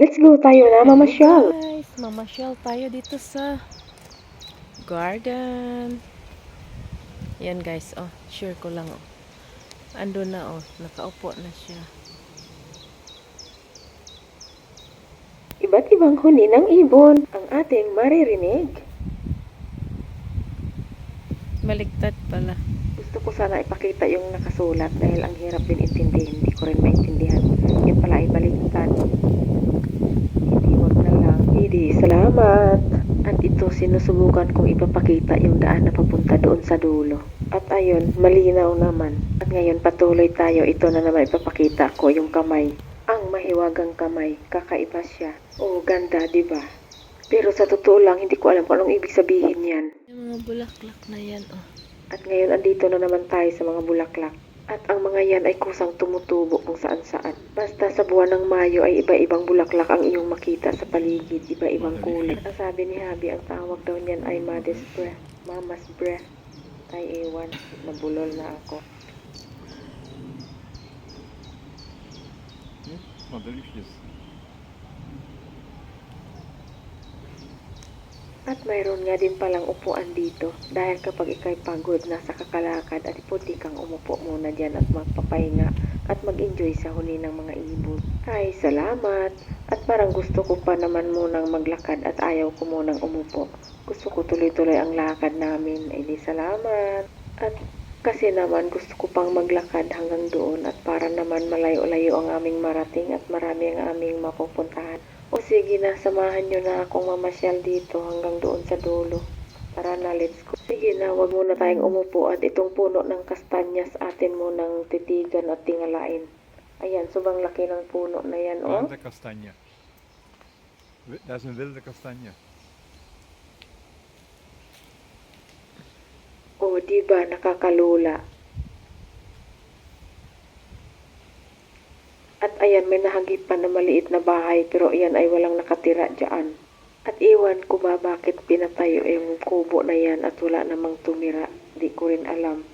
Let's go tayo na Hello mamasyal. guys, mamasyal tayo dito sa garden. Yan guys, oh, share ko lang oh. Ando na oh, nakaupo na siya. Iba't ibang huni ng ibon ang ating maririnig. Baliktad pala. Gusto ko sana ipakita yung nakasulat dahil ang hirap din intindihin. Hindi ko rin maintindihan. Yan pala ay baliktad. Hindi, wag na lang. Hindi, salamat. At ito, sinusubukan kong ipapakita yung daan na papunta doon sa dulo. At ayun, malinaw naman. At ngayon patuloy tayo. Ito na naman ipapakita ko yung kamay. Ang mahiwagang kamay. Kakaiba siya. Oh, ganda, di ba? Pero sa totoo lang, hindi ko alam kung anong ibig sabihin yan. Yung mga bulaklak na yan oh. At ngayon, andito na naman tayo sa mga bulaklak. At ang mga yan ay kusang tumutubo kung saan-saan. Basta sa buwan ng Mayo ay iba-ibang bulaklak ang iyong makita sa paligid, iba-ibang kulay. Ang sabi ni Habi, ang tawag daw niyan ay Mother's Breath. Mama's Breath. Ay ewan, nabulol na ako. Delicious. At mayroon nga din palang upuan dito. Dahil kapag ikay pagod na sa kakalakad at pwede kang umupo muna dyan at magpapahinga at mag-enjoy sa huni ng mga ibon. Ay, salamat! At parang gusto ko pa naman munang maglakad at ayaw ko munang umupo. Gusto ko tuloy-tuloy ang lakad namin. Ay di salamat! At kasi naman gusto ko pang maglakad hanggang doon at para naman malayo-layo ang aming marating at marami ang aming mapupuntahan. O sige na, samahan nyo na akong mamasyal dito hanggang doon sa dulo. Tara na, let's go. Sige na, wag muna tayong umupo at itong puno ng kastanyas atin munang titigan at tingalain. Ayan, sobrang laki ng puno na yan, oh. Wilde kastanje. Dat is een wilde kastanje. Oh, diba, nakakalula. At ayan, may nahagip pa na maliit na bahay pero ayan ay walang nakatira dyan. At iwan ko ba bakit pinatayo yung kubo na yan at wala namang tumira. Di ko rin alam.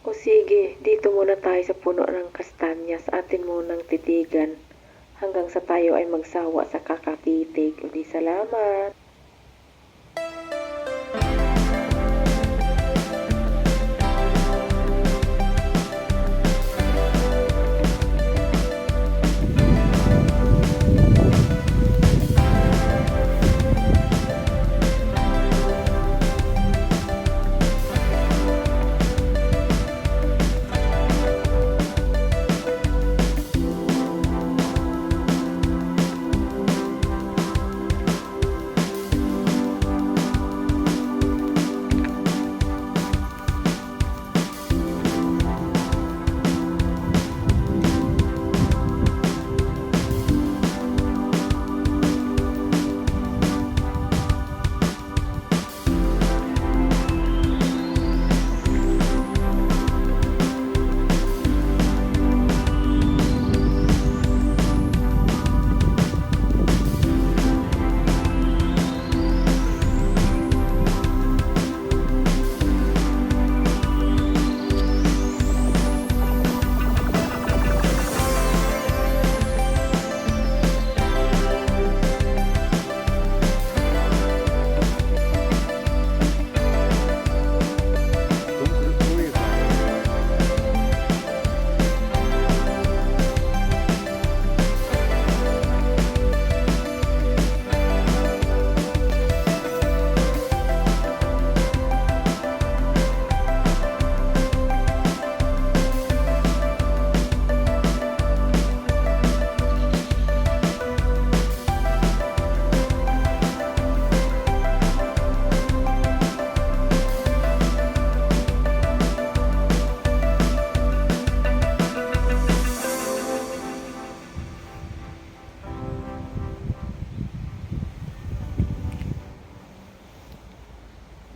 O sige, dito muna tayo sa puno ng kastanyas. Atin munang titigan hanggang sa tayo ay magsawa sa kakatitig. O di salamat.